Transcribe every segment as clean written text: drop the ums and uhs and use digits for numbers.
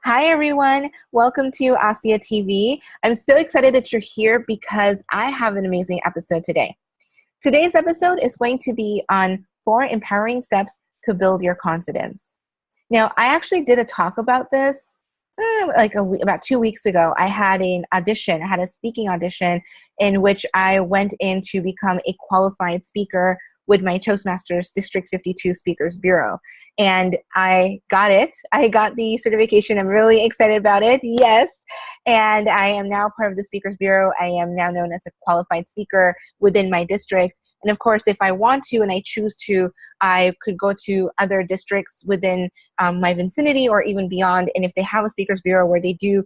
Hi, everyone. Welcome to ASIA TV. I'm so excited that you're here because I have an amazing episode today. Today's episode is going to be on 4 empowering steps to build your confidence. Now, I actually did a talk about this about 2 weeks ago. I had an audition, I had a speaking audition in which I went in to become a qualified speaker with my Toastmasters District 52 Speakers Bureau. And I got it. I got the certification. I'm really excited about it. Yes. And I am now part of the Speakers Bureau. I am now known as a qualified speaker within my district. And of course, if I want to and I choose to, I could go to other districts within my vicinity or even beyond. And if they have a speakers bureau where they do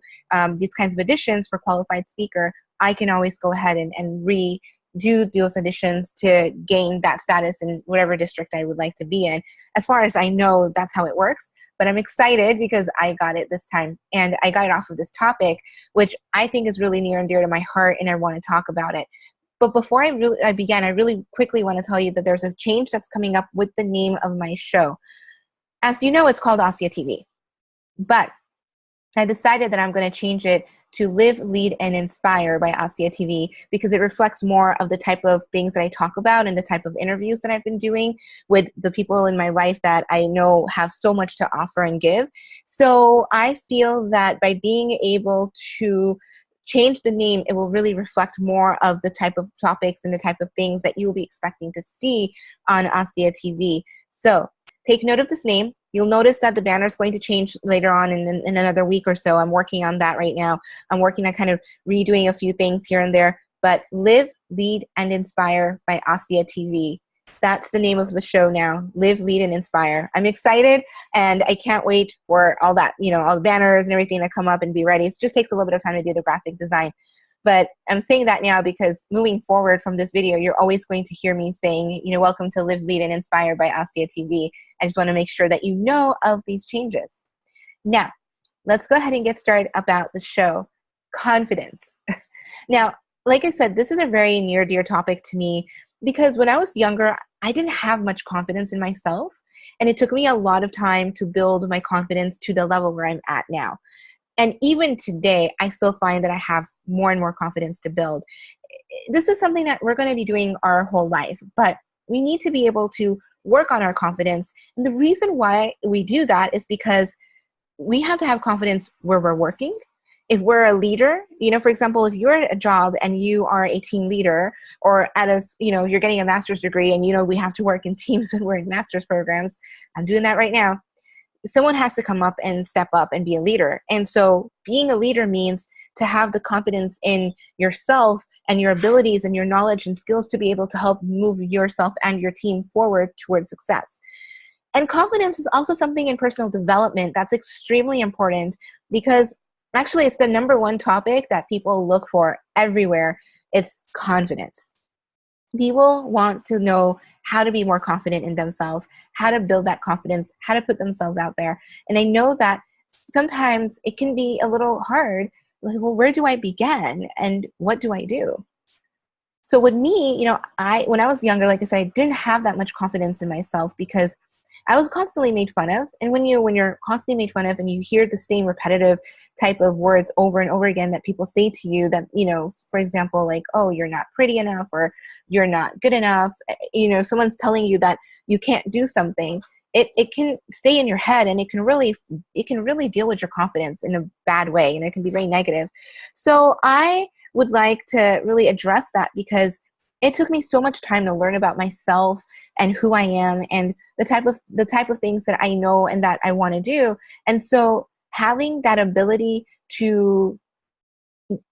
these kinds of auditions for qualified speaker, I can always go ahead and redo those auditions to gain that status in whatever district I would like to be in. As far as I know, that's how it works. But I'm excited because I got it this time. And I got it off of this topic, which I think is really near and dear to my heart, and I want to talk about it. But before I begin, I really quickly want to tell you that there's a change that's coming up with the name of my show. As you know, it's called ASIA TV. But I decided that I'm going to change it to Live, Lead, and Inspire by ASIA TV because it reflects more of the type of things that I talk about and the type of interviews that I've been doing with the people in my life that I know have so much to offer and give. So I feel that by being able to change the name, it will really reflect more of the type of topics and the type of things that you'll be expecting to see on ASIA TV. So take note of this name. You'll notice that the banner is going to change later on in another week or so. I'm working on that right now. I'm working on kind of redoing a few things here and there. But Live, Lead, and Inspire by ASIA TV. That's the name of the show now. Live, Lead, and Inspire. I'm excited, and I can't wait for all that, all the banners and everything to come up and be ready. It just takes a little bit of time to do the graphic design. But I'm saying that now because moving forward from this video, you're always going to hear me saying, welcome to Live, Lead, and Inspire by ASIA TV. I just want to make sure that you know of these changes. Now, let's go ahead and get started about the show, confidence. Now, like I said, this is a very near and dear topic to me because when I was younger, I didn't have much confidence in myself. And it took me a lot of time to build my confidence to the level where I'm at now. And even today, I still find that I have more and more confidence to build. This is something that we're going to be doing our whole life, but we need to be able to work on our confidence. And the reason why we do that is because we have to have confidence where we're working. If we're a leader, for example, if you're at a job and you are a team leader or you're getting a master's degree and, we have to work in teams when we're in master's programs. I'm doing that right now. Someone has to come up and step up and be a leader. And so being a leader means to have the confidence in yourself and your abilities and your knowledge and skills to be able to help move yourself and your team forward towards success. And confidence is also something in personal development that's extremely important because actually it's the number one topic that people look for everywhere. It's confidence. People want to know how to be more confident in themselves, how to build that confidence, how to put themselves out there. And I know that sometimes it can be a little hard. Like, well, where do I begin and what do I do? So with me, when I was younger, like I said, I didn't have that much confidence in myself because I was constantly made fun of. And when you're constantly made fun of and you hear the same repetitive type of words over and over again that people say to you that, for example, like, oh, you're not pretty enough or you're not good enough, someone's telling you that you can't do something, it can stay in your head and it can really deal with your confidence in a bad way. And it can be very negative. So I would like to really address that because it took me so much time to learn about myself and who I am and the type of things that I know and that I want to do. And so having that ability to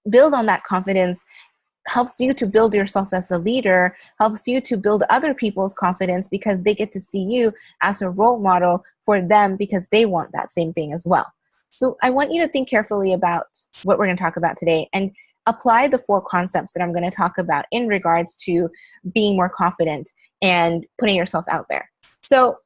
build on that confidence helps you to build yourself as a leader, helps you to build other people's confidence because they get to see you as a role model for them because they want that same thing as well. So I want you to think carefully about what we're going to talk about today and apply the 4 concepts that I'm going to talk about in regards to being more confident and putting yourself out there. So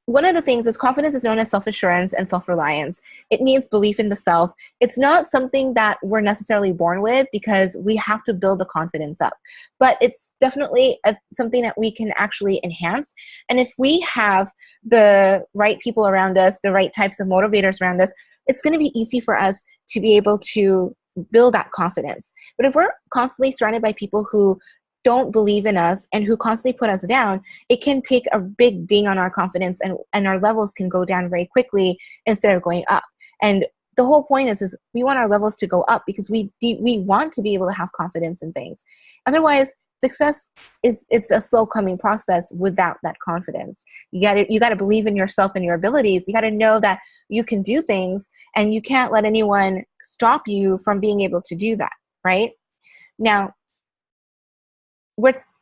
one of the things is confidence is known as self-assurance and self-reliance. It means belief in the self. It's not something that we're necessarily born with because we have to build the confidence up. But it's definitely something that we can actually enhance. And if we have the right people around us, the right types of motivators around us, it's going to be easy for us to be able to build that confidence. But if we're constantly surrounded by people who don't believe in us and who constantly put us down, it can take a big ding on our confidence, and our levels can go down very quickly instead of going up. And the whole point is we want our levels to go up because we want to be able to have confidence in things. Otherwise, success it's a slow coming process without that confidence. You got to believe in yourself and your abilities. You got to know that you can do things, and you can't let anyone stop you from being able to do that, right? Now,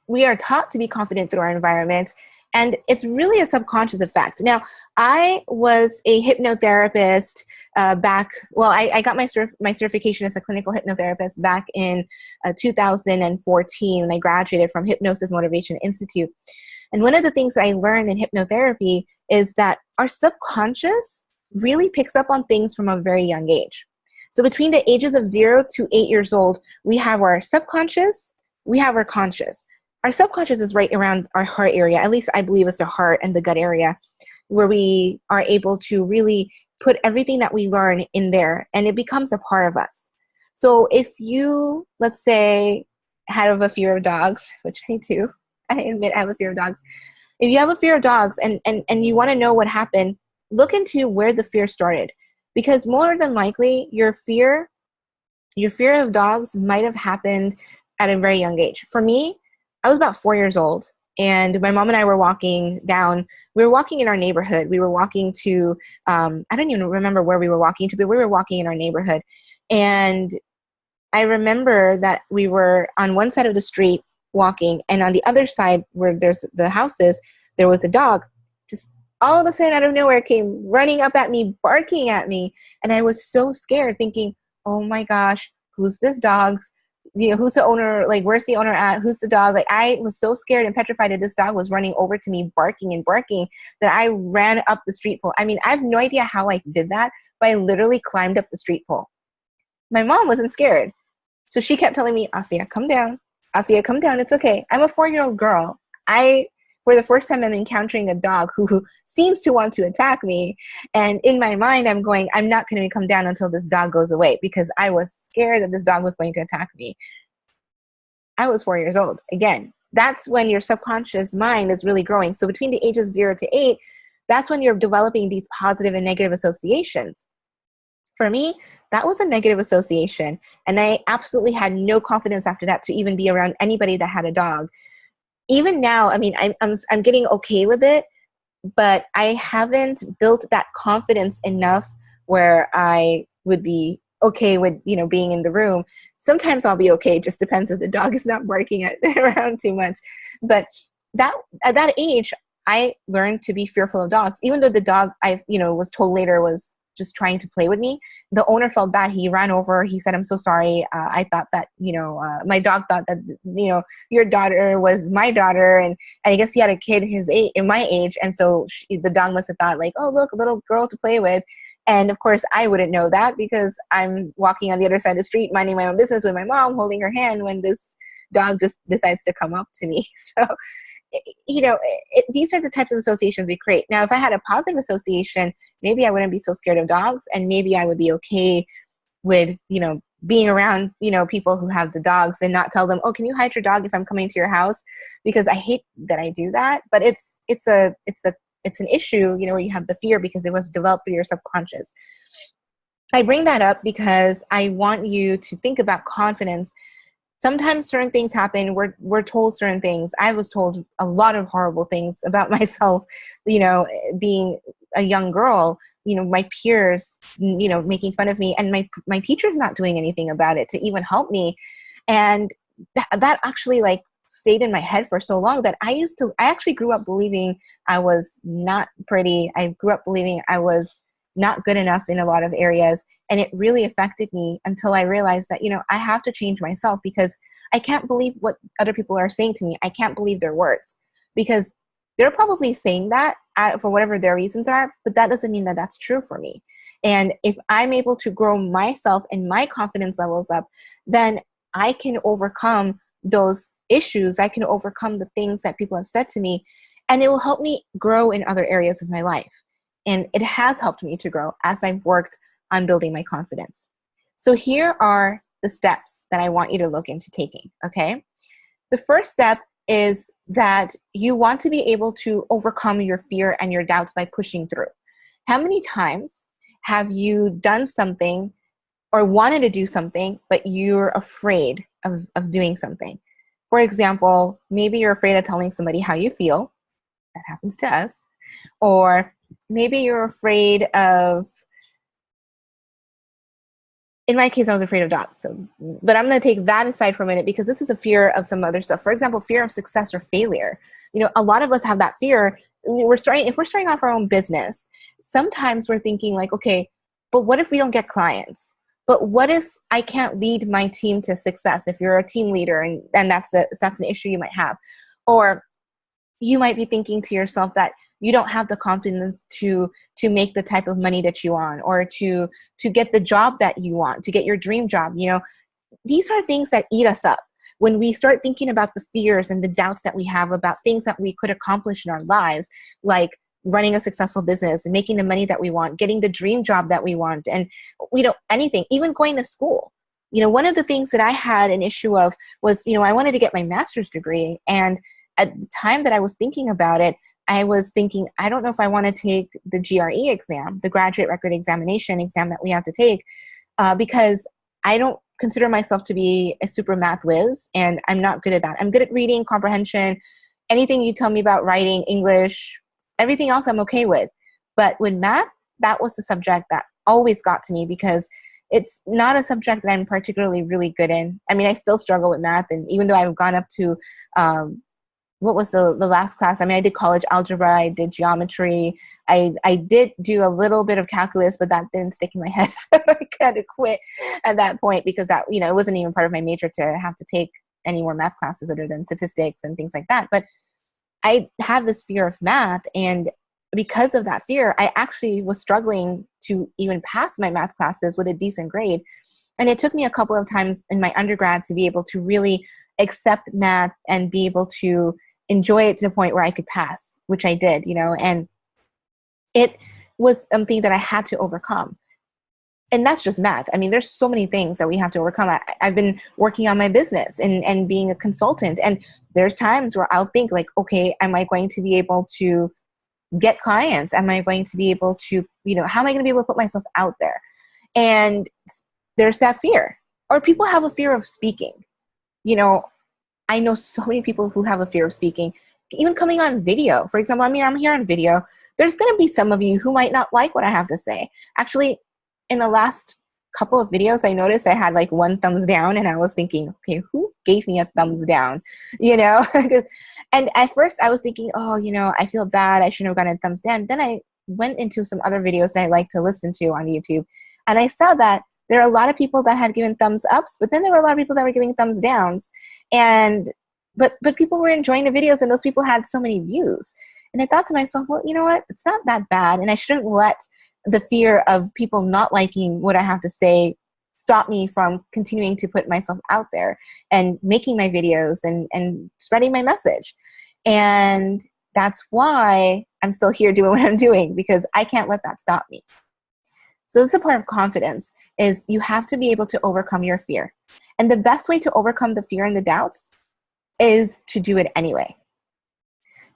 we are taught to be confident through our environment, and it's really a subconscious effect. Now, I was a hypnotherapist I got my certification as a clinical hypnotherapist back in 2014, and I graduated from Hypnosis Motivation Institute. And one of the things that I learned in hypnotherapy is that our subconscious really picks up on things from a very young age. So between the ages of 0 to 8 years old, we have our subconscious, we have our conscious. Our subconscious is right around our heart area, at least I believe it's the heart and the gut area, where we are able to really put everything that we learn in there, and it becomes a part of us. So if you, let's say, have a fear of dogs, which I do, I admit I have a fear of dogs. If you have a fear of dogs and you want to know what happened, look into where the fear started, because more than likely your fear of dogs might have happened at a very young age. For me, I was about 4 years old, and my mom and I were walking down. We were walking in our neighborhood. We were walking to, I don't even remember where we were walking to, but we were walking in our neighborhood. And I remember that we were on one side of the street walking, and on the other side where there's the houses, there was a dog. Just all of a sudden out of nowhere came running up at me, barking at me. And I was so scared, thinking, oh my gosh, who's this dog? Who's the owner? Like, where's the owner at? Who's the dog? Like, I was so scared and petrified that this dog was running over to me, barking and barking, that I ran up the street pole. I mean, I have no idea how I did that, but I literally climbed up the street pole. My mom wasn't scared. So she kept telling me, Asia, come down. Asia, come down. It's okay. I'm a 4-year-old girl. For the first time, I'm encountering a dog who seems to want to attack me. And in my mind, I'm going, I'm not going to come down until this dog goes away, because I was scared that this dog was going to attack me. I was 4 years old. Again, that's when your subconscious mind is really growing. So between the ages 0 to 8, that's when you're developing these positive and negative associations. For me, that was a negative association. And I absolutely had no confidence after that to even be around anybody that had a dog. Even now, I mean, I'm getting okay with it, but I haven't built that confidence enough where I would be okay with, being in the room. Sometimes I'll be okay. It just depends if the dog is not barking around too much. But at that age, I learned to be fearful of dogs, even though the dog was told later was just trying to play with me. The owner felt bad. He ran over. He said, I'm so sorry. I thought that, my dog thought that, your daughter was my daughter. And I guess he had a kid in my age. And so the dog must have thought like, oh, look, a little girl to play with. And of course, I wouldn't know that because I'm walking on the other side of the street, minding my own business with my mom, holding her hand when this dog just decides to come up to me. So, these are the types of associations we create. Now, if I had a positive association, maybe I wouldn't be so scared of dogs, and maybe I would be okay with, being around, people who have the dogs and not tell them, oh, can you hide your dog if I'm coming to your house? Because I hate that I do that. But it's an issue, where you have the fear because it was developed through your subconscious. I bring that up because I want you to think about confidence. Sometimes certain things happen. We're told certain things. I was told a lot of horrible things about myself, being a young girl, my peers, making fun of me, and my teacher's not doing anything about it to even help me. And that actually stayed in my head for so long that I actually grew up believing I was not pretty. I grew up believing I was not good enough in a lot of areas. And it really affected me until I realized that, I have to change myself because I can't believe what other people are saying to me. I can't believe their words because they're probably saying that for whatever their reasons are, but that doesn't mean that that's true for me. And if I'm able to grow myself and my confidence levels up, then I can overcome those issues. I can overcome the things that people have said to me, and it will help me grow in other areas of my life. And it has helped me to grow as I've worked on building my confidence. So here are the steps that I want you to look into taking, okay? The first step is that you want to be able to overcome your fear and your doubts by pushing through. How many times have you done something or wanted to do something, but you're afraid of doing something? For example, maybe you're afraid of telling somebody how you feel. That happens to us. Or maybe you're afraid of, in my case, I was afraid of dogs. So, but I'm going to take that aside for a minute because this is a fear of some other stuff. For example, fear of success or failure. You know, a lot of us have that fear. If we're starting off our own business, sometimes we're thinking like, okay, but what if we don't get clients? But what if I can't lead my team to success? If you're a team leader and that's an issue you might have. Or you might be thinking to yourself that you don't have the confidence to make the type of money that you want, or to get the job that you want, to get your dream job. You know, these are things that eat us up. When we start thinking about the fears and the doubts that we have about things that we could accomplish in our lives, like running a successful business and making the money that we want, getting the dream job that we want, and anything, even going to school. You know, one of the things that I had an issue of was, I wanted to get my master's degree, and at the time that I was thinking about it, I was thinking, I don't know if I want to take the GRE exam, the graduate record examination exam that we have to take, because I don't consider myself to be a super math whiz, and I'm not good at that. I'm good at reading, comprehension, anything you tell me about writing, English, everything else I'm okay with. But with math, that was the subject that always got to me because it's not a subject that I'm particularly really good in. I mean, I still struggle with math, and even though I've gone up to what was the last class? I mean, I did college algebra, I did geometry, I did do a little bit of calculus, but that didn't stick in my head, so I kind of quit at that point because that, it wasn't even part of my major to have to take any more math classes other than statistics and things like that. But I had this fear of math, and because of that fear, I actually was struggling to even pass my math classes with a decent grade. And it took me a couple of times in my undergrad to be able to really accept math and be able to enjoy it to the point where I could pass, which I did, and it was something that I had to overcome. And that's just math. I mean, there's so many things that we have to overcome. I've been working on my business and being a consultant, and there's times where I'll think like, okay, am I going to be able to get clients? Am I going to be able to, how am I going to be able to put myself out there? And there's that fear. Or people have a fear of speaking. I know so many people who have a fear of speaking, even coming on video. For example, I'm here on video. There's going to be some of you who might not like what I have to say. Actually, in the last couple of videos, I noticed I had like 1 thumbs down, and I was thinking, okay, who gave me a thumbs down? And at first I was thinking, oh, I feel bad. I shouldn't have gotten a thumbs down. Then I went into some other videos that I like to listen to on YouTube, and I saw that there are a lot of people that had given thumbs ups, but then there were a lot of people that were giving thumbs downs. But people were enjoying the videos, and those people had so many views. And I thought to myself, well, you know what? It's not that bad. And I shouldn't let the fear of people not liking what I have to say stop me from continuing to put myself out there and making my videos and spreading my message. And that's why I'm still here doing what I'm doing, because I can't let that stop me. So this is a part of confidence, is you have to be able to overcome your fear. And the best way to overcome the fear and the doubts is to do it anyway.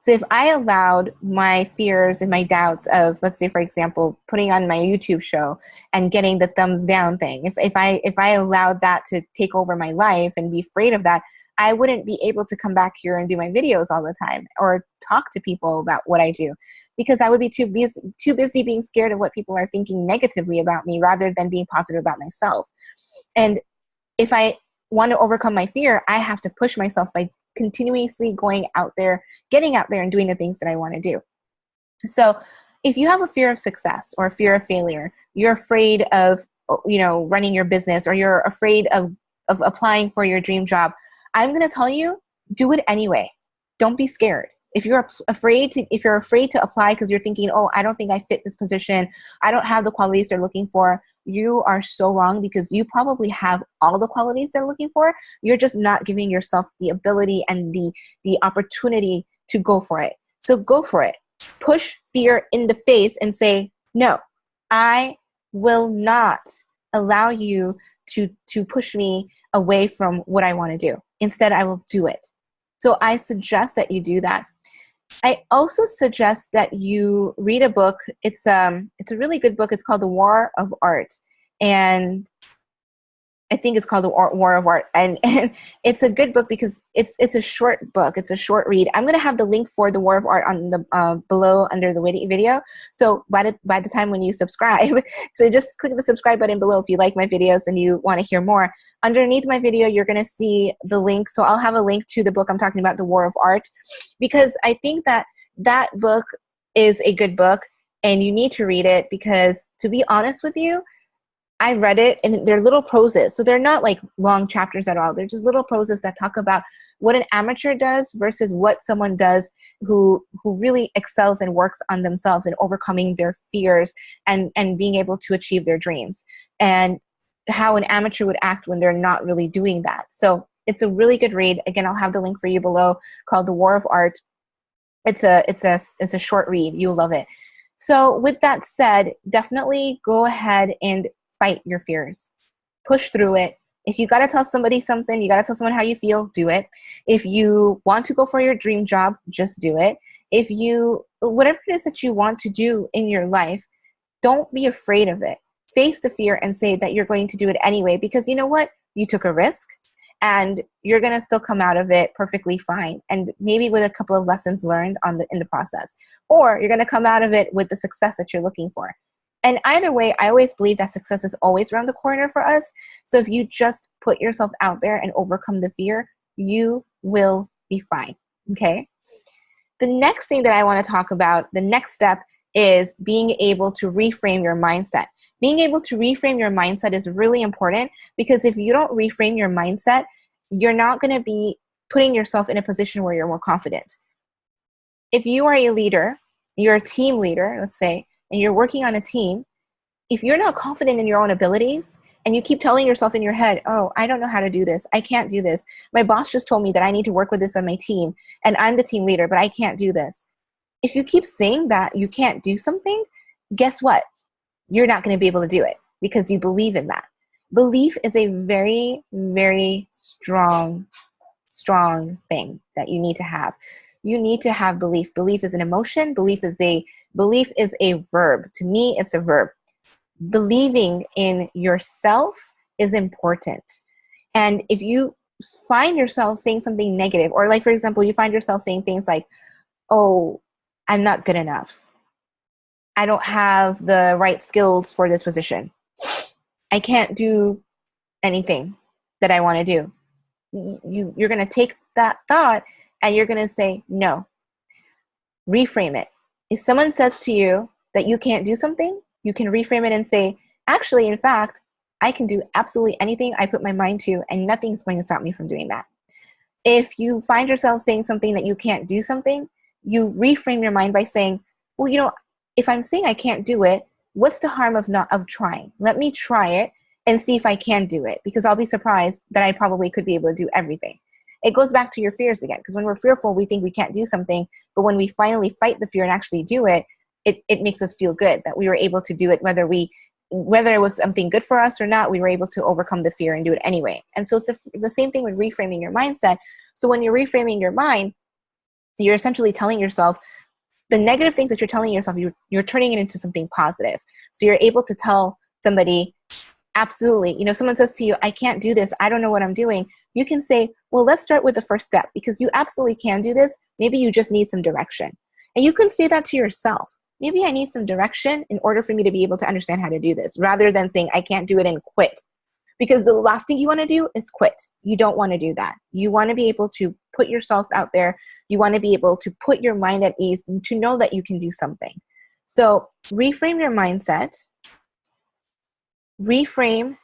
So if I allowed my fears and my doubts of, let's say, for example, putting on my YouTube show and getting the thumbs down thing, if I allowed that to take over my life and be afraid of that, I wouldn't be able to come back here and do my videos all the time or talk to people about what I do, because I would be too busy being scared of what people are thinking negatively about me rather than being positive about myself. And if I want to overcome my fear, I have to push myself by continuously going out there, getting out there and doing the things that I want to do. So if you have a fear of success or a fear of failure, you're afraid of, running your business, or you're afraid of applying for your dream job, I'm going to tell you, do it anyway. Don't be scared. If you're afraid to apply because you're thinking, oh, I don't think I fit this position, I don't have the qualities they're looking for, you are so wrong, because you probably have all the qualities they're looking for. You're just not giving yourself the ability and the opportunity to go for it. So go for it. Push fear in the face and say, no, I will not allow you to push me away from what I want to do. Instead, I will do it. So I suggest that you do that. I also suggest that you read a book. It's a really good book. It's called The War of Art. And I think it's called The War of Art. And it's a good book because it's a short book. It's a short read. I'm going to have the link for The War of Art on the below under the video. So by the time when you subscribe, so just click the subscribe button below if you like my videos and you want to hear more. Underneath my video, you're going to see the link. So I'll have a link to the book I'm talking about, The War of Art, because I think that book is a good book and you need to read it because, to be honest with you, I read it and they're little proses. So they're not like long chapters at all. They're just little proses that talk about what an amateur does versus what someone does who really excels and works on themselves and overcoming their fears and being able to achieve their dreams, and how an amateur would act when they're not really doing that. So it's a really good read. Again, I'll have the link for you below, called The War of Art. It's a short read. You'll love it. So with that said, definitely go ahead and fight your fears. Push through it. If you got to tell somebody something, you got to tell someone how you feel, do it. If you want to go for your dream job, just do it. Whatever it is that you want to do in your life, don't be afraid of it. Face the fear and say that you're going to do it anyway, because you know what? You took a risk and you're going to still come out of it perfectly fine. And maybe with a couple of lessons learned in the process, or you're going to come out of it with the success that you're looking for. And either way, I always believe that success is always around the corner for us. So if you just put yourself out there and overcome the fear, you will be fine. Okay. The next thing that I want to talk about, the next step, is being able to reframe your mindset. Being able to reframe your mindset is really important, because if you don't reframe your mindset, you're not going to be putting yourself in a position where you're more confident. If you are a leader, you're a team leader, let's say, and you're working on a team, if you're not confident in your own abilities and you keep telling yourself in your head, oh, I don't know how to do this, I can't do this, my boss just told me that I need to work with this on my team and I'm the team leader, but I can't do this. If you keep saying that you can't do something, guess what? You're not going to be able to do it because you believe in that. Belief is a very, very strong thing that you need to have. You need to have belief. Belief is an emotion. Belief is a verb. To me, it's a verb. Believing in yourself is important. And if you find yourself saying something negative, or like, for example, you find yourself saying things like, oh, I'm not good enough. I don't have the right skills for this position. I can't do anything that I want to do. You're going to take that thought and you're going to say, no. Reframe it. If someone says to you that you can't do something, you can reframe it and say, actually, in fact, I can do absolutely anything I put my mind to, and nothing's going to stop me from doing that. If you find yourself saying something that you can't do something, you reframe your mind by saying, well, if I'm saying I can't do it, what's the harm of trying? Let me try it and see if I can do it, because I'll be surprised that I probably could be able to do everything. It goes back to your fears again, because when we're fearful, we think we can't do something, but when we finally fight the fear and actually do it, it makes us feel good that we were able to do it, whether it was something good for us or not, we were able to overcome the fear and do it anyway. And so it's the same thing with reframing your mindset. So when you're reframing your mind, you're essentially telling yourself the negative things that you're telling yourself, you're turning it into something positive. So you're able to tell somebody, absolutely, someone says to you, I can't do this, I don't know what I'm doing. You can say, well, let's start with the first step, because you absolutely can do this. Maybe you just need some direction. And you can say that to yourself. Maybe I need some direction in order for me to be able to understand how to do this, rather than saying I can't do it and quit. Because the last thing you want to do is quit. You don't want to do that. You want to be able to put yourself out there. You want to be able to put your mind at ease and to know that you can do something. So reframe your mindset. Reframe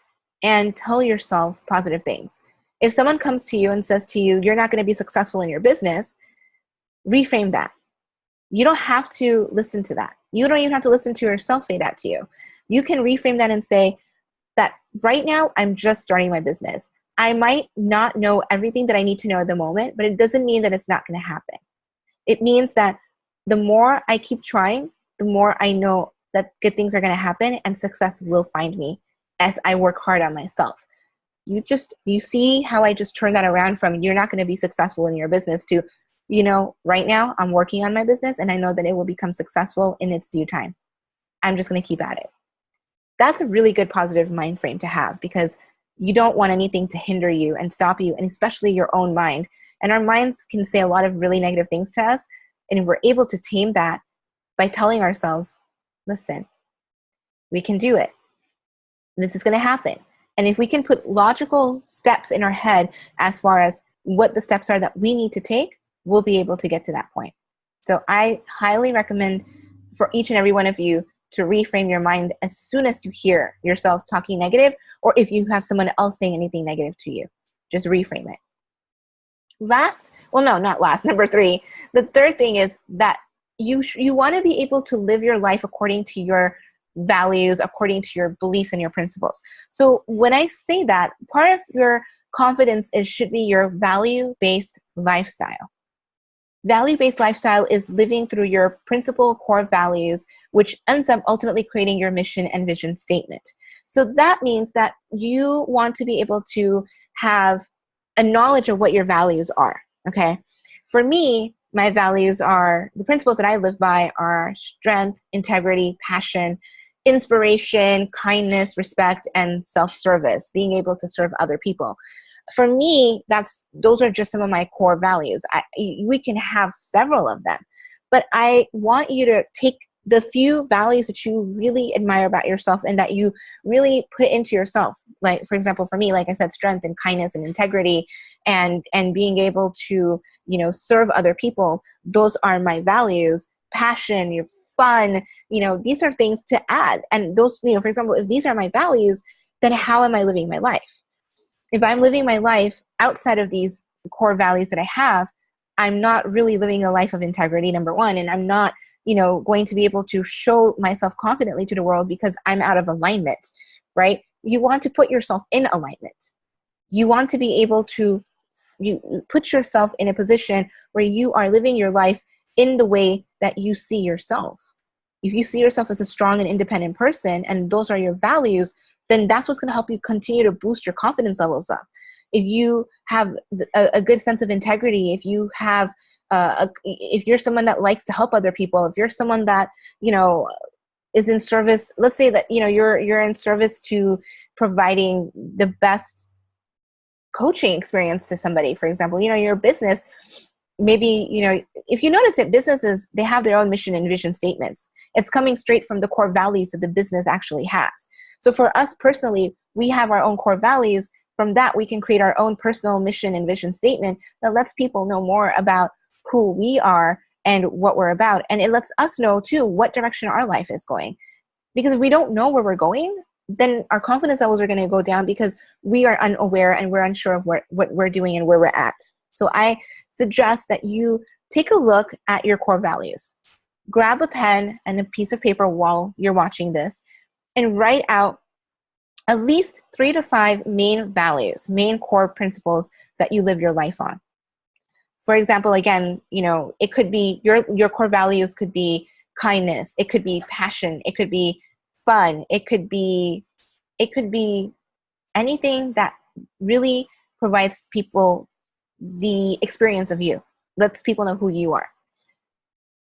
and tell yourself positive things. If someone comes to you and says to you, you're not going to be successful in your business, reframe that. You don't have to listen to that. You don't even have to listen to yourself say that to you. You can reframe that and say that right now I'm just starting my business. I might not know everything that I need to know at the moment, but it doesn't mean that it's not going to happen. It means that the more I keep trying, the more I know that good things are going to happen and success will find me as I work hard on myself. You see how I just turned that around from you're not going to be successful in your business to, right now I'm working on my business and I know that it will become successful in its due time. I'm just going to keep at it. That's a really good positive mind frame to have, because you don't want anything to hinder you and stop you, and especially your own mind. And our minds can say a lot of really negative things to us. And if we're able to tame that by telling ourselves, listen, we can do it. This is going to happen. And if we can put logical steps in our head as far as what the steps are that we need to take, we'll be able to get to that point. So I highly recommend for each and every one of you to reframe your mind as soon as you hear yourselves talking negative, or if you have someone else saying anything negative to you, just reframe it. Number 3. The third thing is that you want to be able to live your life according to your values, according to your beliefs and your principles. So when I say that, part of your confidence should be your value-based lifestyle. Value-based lifestyle is living through your principal core values, which ends up ultimately creating your mission and vision statement. So that means that you want to be able to have a knowledge of what your values are, okay? For me, my values are, the principles that I live by are strength, integrity, passion, inspiration, kindness, respect, and self-service, being able to serve other people. For me, those are just some of my core values. We can have several of them, but I want you to take the few values that you really admire about yourself and that you really put into yourself. Like, for example, for me, like I said, strength and kindness and integrity and being able to, serve other people. Those are my values. Passion, your fun, these are things to add. And those, for example, if these are my values, then how am I living my life? If I'm living my life outside of these core values that I have, I'm not really living a life of integrity, number one, and I'm not, going to be able to show myself confidently to the world because I'm out of alignment, right? You want to put yourself in alignment. You want to be able to put yourself in a position where you are living your life in the way that you see yourself. If you see yourself as a strong and independent person, and those are your values, then that's what's going to help you continue to boost your confidence levels up. If you have a good sense of integrity, if you have, if you're someone that likes to help other people, if you're someone that, is in service, let's say that, you're in service to providing the best coaching experience to somebody, for example, your business, maybe, if you notice it, businesses, they have their own mission and vision statements. It's coming straight from the core values that the business actually has. So for us personally, we have our own core values. From that, we can create our own personal mission and vision statement that lets people know more about who we are and what we're about. And it lets us know too what direction our life is going. Because if we don't know where we're going, then our confidence levels are going to go down because we are unaware and we're unsure of what we're doing and where we're at. So I suggest that you take a look at your core values. Grab a pen and a piece of paper while you're watching this and write out at least 3 to 5 main values, main core principles that you live your life on. For example, again, it could be your core values could be kindness, it could be passion, it could be fun, it could be anything that really provides people the experience of you, lets people know who you are.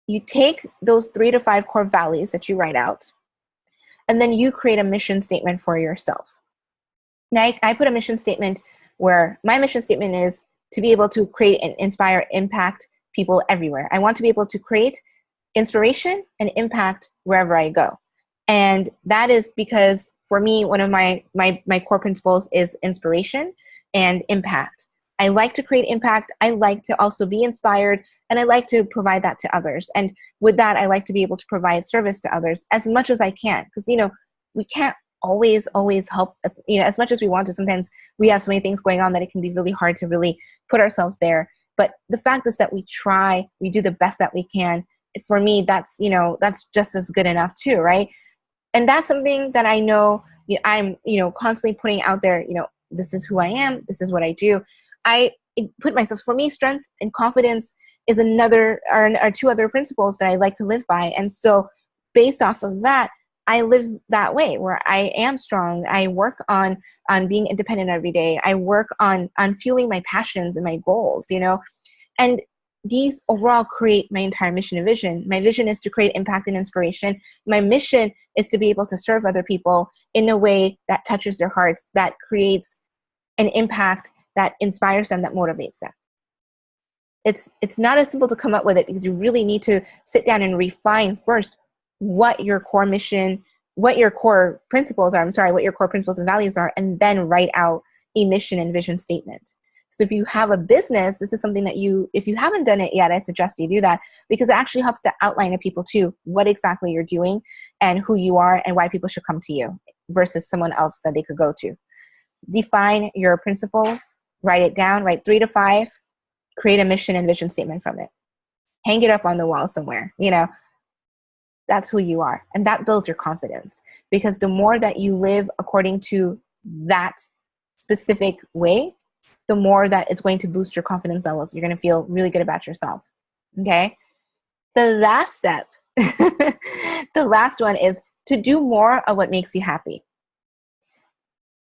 You take those 3 to 5 core values that you write out, and then you create a mission statement for yourself. Now, I put a mission statement where my mission statement is to be able to create and inspire, impact people everywhere. I want to be able to create inspiration and impact wherever I go. And that is because for me, one of my core principles is inspiration and impact. I like to create impact. I like to also be inspired, and I like to provide that to others. And with that, I like to be able to provide service to others as much as I can. Because, we can't always help, as much as we want to. Sometimes we have so many things going on that it can be really hard to really put ourselves there. But the fact is that we try, we do the best that we can. For me, that's just as good enough too, right? And that's something that I know I'm, constantly putting out there, this is who I am, this is what I do. I put myself, for me, strength and confidence is are 2 other principles that I like to live by. And so based off of that, I live that way where I am strong. I work on being independent every day. I work on fueling my passions and my goals, and these overall create my entire mission and vision. My vision is to create impact and inspiration. My mission is to be able to serve other people in a way that touches their hearts, that creates an impact, that inspires them, that motivates them. It's not as simple to come up with it, because you really need to sit down and refine first what your core mission, what your core principles are, what your core principles and values are, and then write out a mission and vision statement. So if you have a business, this is something that if you haven't done it yet, I suggest you do that, because it actually helps to outline to people too what exactly you're doing and who you are and why people should come to you versus someone else that they could go to. Define your principles, write it down, write 3 to 5, create a mission and vision statement from it. Hang it up on the wall somewhere, That's who you are. And that builds your confidence, because the more that you live according to that specific way, the more that it's going to boost your confidence levels. You're going to feel really good about yourself. Okay. The last step, the last one is to do more of what makes you happy.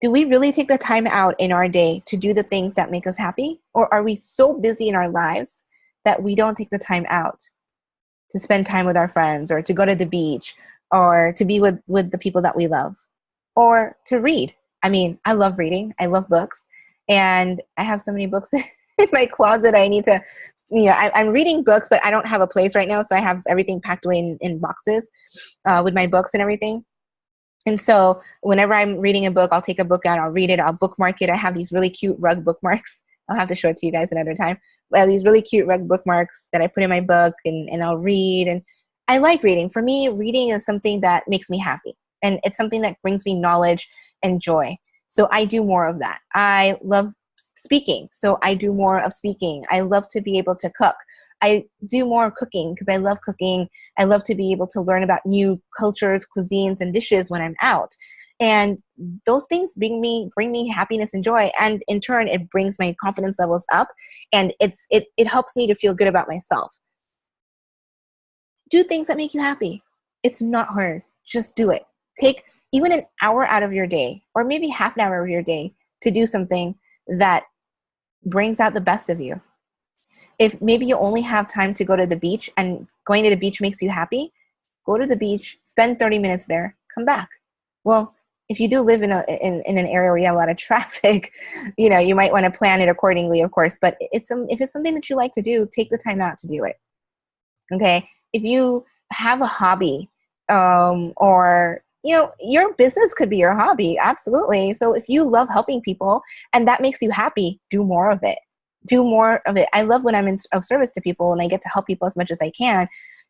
Do we really take the time out in our day to do the things that make us happy? Or are we so busy in our lives that we don't take the time out to spend time with our friends, or to go to the beach, or to be with the people that we love, or to read? I mean, I love reading. I love books. And I have so many books in my closet. I need to, I'm reading books, but I don't have a place right now. So I have everything packed away in boxes with my books and everything. And so whenever I'm reading a book, I'll take a book out, I'll read it, I'll bookmark it. I have these really cute rug bookmarks. I'll have to show it to you guys another time. I have these really cute rug bookmarks that I put in my book, and I'll read. And I like reading. For me, reading is something that makes me happy. And it's something that brings me knowledge and joy. So I do more of that. I love speaking. So I do more of speaking. I love to be able to cook. I do more cooking because I love cooking. I love to be able to learn about new cultures, cuisines, and dishes when I'm out. And those things bring me happiness and joy. And in turn, it brings my confidence levels up, and it helps me to feel good about myself. Do things that make you happy. It's not hard. Just do it. Take even an hour out of your day, or maybe half an hour of your day, to do something that brings out the best of you. If maybe you only have time to go to the beach, and going to the beach makes you happy, go to the beach, spend 30 minutes there, come back. Well, if you do live in an area where you have a lot of traffic, you might want to plan it accordingly, of course. But if it's something that you like to do, take the time out to do it. Okay. If you have a hobby, or your business could be your hobby. Absolutely. So if you love helping people and that makes you happy, do more of it. Do more of it. I love when I'm of service to people and I get to help people as much as I can.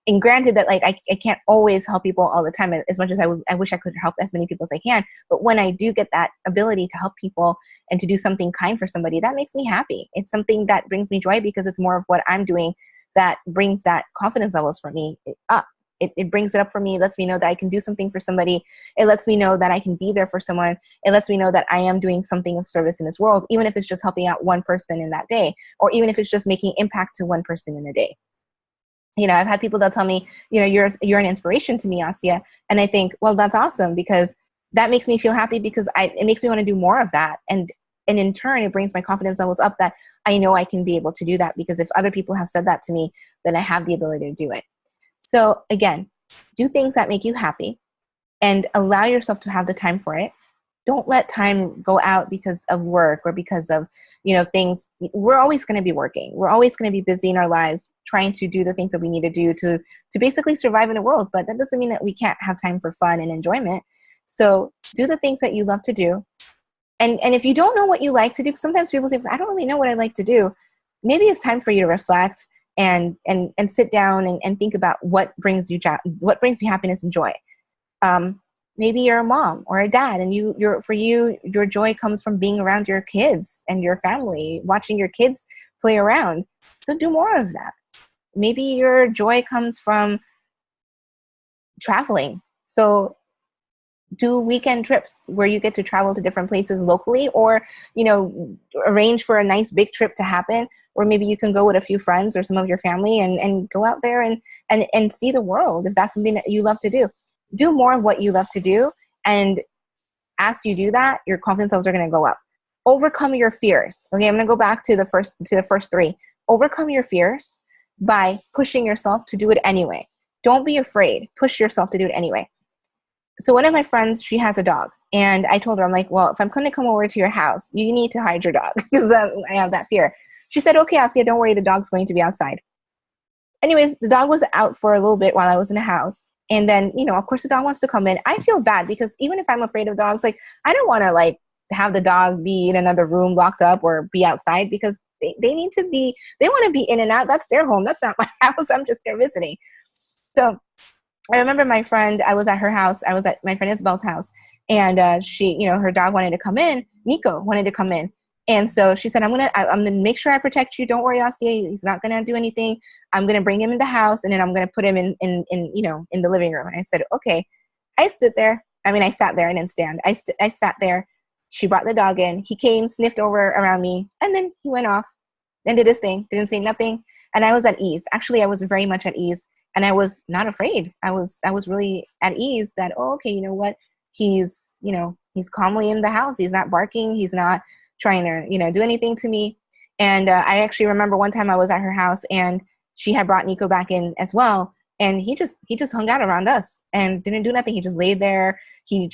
And granted that I can't always help people all the time as much as I wish I could help as many people as I can. But when I do get that ability to help people and to do something kind for somebody, that makes me happy. It's something that brings me joy, because it's more of what I'm doing that brings that confidence levels for me up. It brings it up for me. It lets me know that I can do something for somebody. It lets me know that I can be there for someone. It lets me know that I am doing something of service in this world, even if it's just helping out one person in that day, or even if it's just making impact to one person in a day. I've had people that tell me, you're an inspiration to me, Asya. And I think, well, that's awesome, because that makes me feel happy, because it makes me want to do more of that. And in turn, it brings my confidence levels up, that I know I can be able to do that, because if other people have said that to me, then I have the ability to do it. So again, do things that make you happy and allow yourself to have the time for it. Don't let time go out because of work or because of, things. We're always going to be working. We're always going to be busy in our lives trying to do the things that we need to do to basically survive in the world. But that doesn't mean that we can't have time for fun and enjoyment. So do the things that you love to do. And if you don't know what you like to do, sometimes people say, I don't really know what I like to do. Maybe it's time for you to reflect and sit down and think about what brings you happiness and joy. Maybe you're a mom or a dad, and your joy comes from being around your kids and your family, watching your kids play around. So do more of that. Maybe your joy comes from traveling. So do weekend trips where you get to travel to different places locally, or, arrange for a nice big trip to happen, or maybe you can go with a few friends or some of your family and go out there and see the world, if that's something that you love to do. do more of what you love to do. And as you do that, your confidence levels are going to go up. Overcome your fears. Okay, I'm going to go back to the first three. Overcome your fears by pushing yourself to do it anyway. Don't be afraid. Push yourself to do it anyway. So one of my friends, she has a dog. And I told her, I'm like, well, if I'm going to come over to your house, you need to hide your dog because I have that fear. She said, okay, Asia, don't worry. The dog's going to be outside. Anyways, the dog was out for a little bit while I was in the house. And then, of course, the dog wants to come in. I feel bad because even if I'm afraid of dogs, like, I don't want to, like, have the dog be in another room locked up or be outside because they need to be, they want to be in and out. That's their home. That's not my house. I'm just there visiting. So I remember my friend, I was at her house. I was at my friend Isabel's house. And she, her dog wanted to come in. Nico wanted to come in. And so she said, I'm gonna make sure I protect you. Don't worry, Astia. He's not gonna do anything. I'm gonna bring him in the house, and then I'm gonna put him in the living room. And I said, okay. I stood there. I sat there. I didn't stand. I sat there. She brought the dog in. He came, sniffed over around me, and then he went off and did his thing. Didn't say nothing. And I was at ease. Actually, I was very much at ease, and I was not afraid. I was really at ease that, oh, okay, you know what? He's calmly in the house. He's not barking. He's not trying to, do anything to me. And I actually remember one time I was at her house and she had brought Nico back in as well. And he just hung out around us and didn't do nothing. He just laid there. He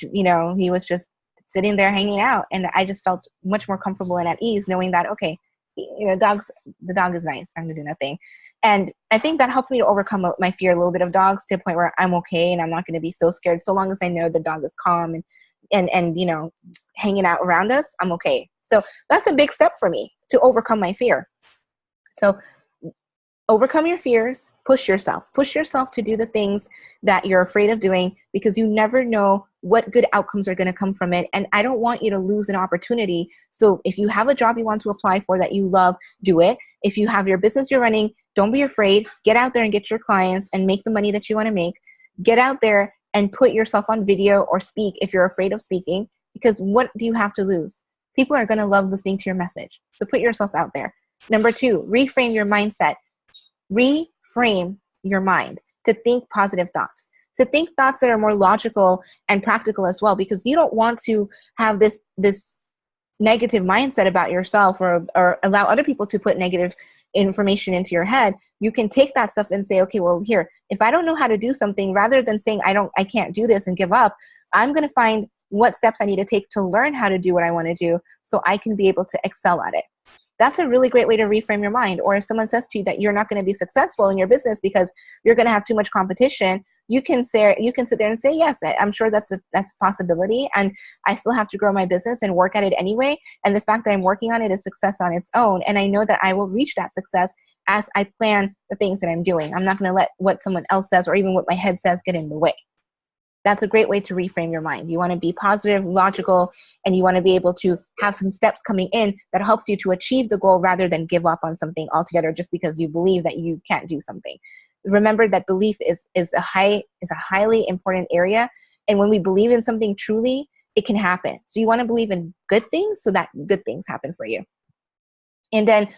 was just sitting there hanging out. And I just felt much more comfortable and at ease knowing that, okay, the dog is nice. I'm gonna do nothing. And I think that helped me to overcome my fear a little bit of dogs to a point where I'm okay and I'm not going to be so scared. So long as I know the dog is calm and hanging out around us, I'm okay. So that's a big step for me to overcome my fear. So overcome your fears, push yourself to do the things that you're afraid of doing because you never know what good outcomes are going to come from it. And I don't want you to lose an opportunity. So if you have a job you want to apply for that you love, do it. If you have your business you're running, don't be afraid. Get out there and get your clients and make the money that you want to make. Get out there and put yourself on video or speak if you're afraid of speaking, because what do you have to lose? People are going to love listening to your message. So put yourself out there. Number 2, reframe your mindset. Reframe your mind to think positive thoughts, to think thoughts that are more logical and practical as well, because you don't want to have this negative mindset about yourself or allow other people to put negative information into your head. You can take that stuff and say, okay, well, here, if I don't know how to do something, rather than saying I can't do this and give up, I'm going to find what steps I need to take to learn how to do what I want to do so I can be able to excel at it. That's a really great way to reframe your mind. Or if someone says to you that you're not going to be successful in your business because you're going to have too much competition, you can sit there and say, yes, I'm sure that's a possibility. And I still have to grow my business and work at it anyway. And the fact that I'm working on it is success on its own. And I know that I will reach that success as I plan the things that I'm doing. I'm not going to let what someone else says or even what my head says get in the way. That's a great way to reframe your mind. You want to be positive, logical, and you want to be able to have some steps coming in that helps you to achieve the goal rather than give up on something altogether just because you believe that you can't do something. Remember that belief is a highly important area. And when we believe in something truly, it can happen. So you want to believe in good things so that good things happen for you. And then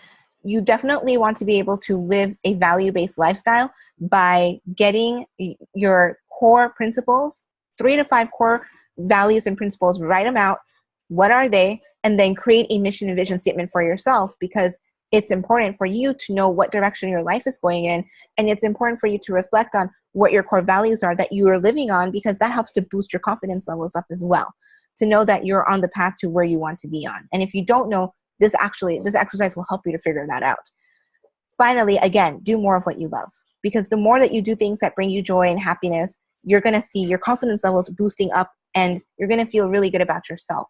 you definitely want to be able to live a value-based lifestyle by getting your core principles, 3 to 5 core values and principles, write them out. What are they? And then create a mission and vision statement for yourself, because it's important for you to know what direction your life is going in. And it's important for you to reflect on what your core values are that you are living on, because that helps to boost your confidence levels up as well, to know that you're on the path to where you want to be on. And if you don't know, this exercise will help you to figure that out. Finally, again, do more of what you love, because the more that you do things that bring you joy and happiness, you're going to see your confidence levels boosting up and you're going to feel really good about yourself.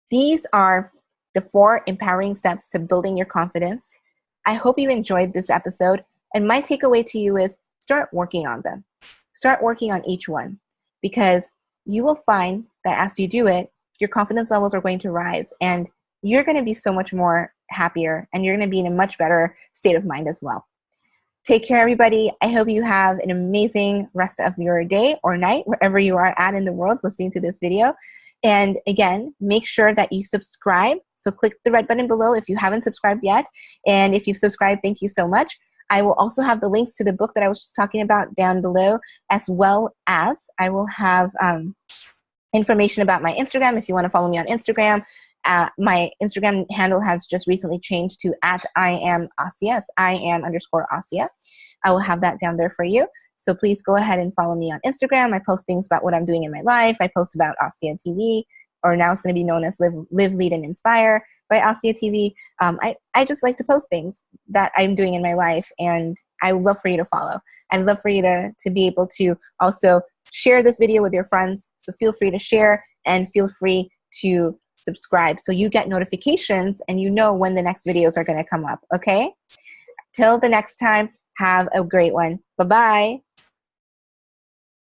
These are the 4 empowering steps to building your confidence. I hope you enjoyed this episode. And my takeaway to you is start working on them. Start working on each one, because you will find that as you do it, your confidence levels are going to rise and you're going to be so much more happier and you're going to be in a much better state of mind as well. Take care, everybody. I hope you have an amazing rest of your day or night, wherever you are at in the world listening to this video. And again, make sure that you subscribe. So click the red button below if you haven't subscribed yet. And if you've subscribed, thank you so much. I will also have the links to the book that I was just talking about down below, as well as I will have information about my Instagram if you want to follow me on Instagram. My Instagram handle has just recently changed to @IamAsia. It's IAM_Asia. I will have that down there for you. So please go ahead and follow me on Instagram. I post things about what I'm doing in my life. I post about Asia TV, or now it's going to be known as Live, Lead, and Inspire by Asia TV. I just like to post things that I'm doing in my life, and I would love for you to follow. I'd love for you to be able to also share this video with your friends. So feel free to share and feel free to subscribe so you get notifications and you know when the next videos are going to come up, okay? Till the next time, have a great one. Bye-bye.